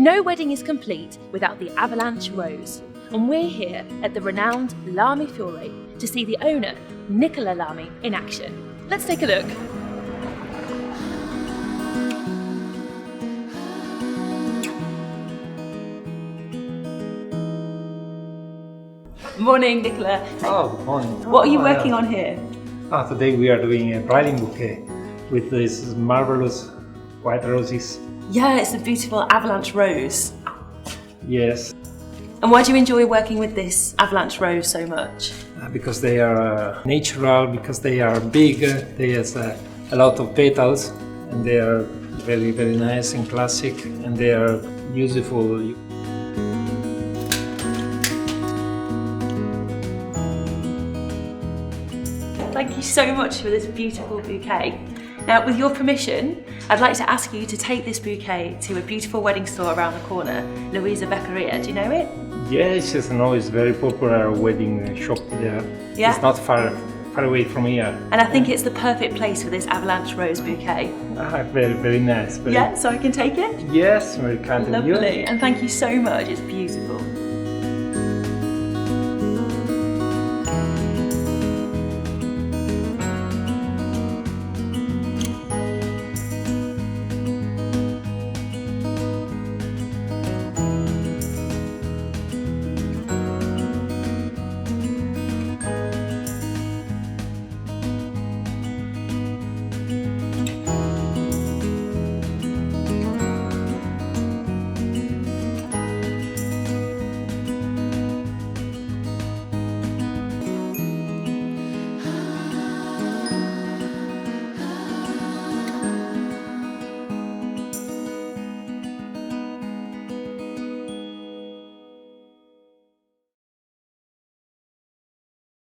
No wedding is complete without the Avalanche rose, and we're here at the renowned Lamy Fiore to see the owner, Nicola Lamy, in action. Let's take a look. Morning, Nicola. Oh, good morning. What are you working on here? Today we are doing a bridal bouquet with these marvelous white roses. Yeah, it's a beautiful Avalanche rose. Yes. And why do you enjoy working with this Avalanche rose so much? Because they are natural, because they are big, they have a lot of petals, and they are very, very nice and classic, and they are useful. Thank you so much for this beautiful bouquet. Now, with your permission, I'd like to ask you to take this bouquet to a beautiful wedding store around the corner, Louisa Beccaria. Do you know it? Yes, it's a very popular wedding shop there. Yeah. It's not far away from here. And I think it's the perfect place for this Avalanche rose bouquet. Very, very nice. Yeah, so I can take it? Yes, very kind of you. Lovely, and thank you so much, it's beautiful.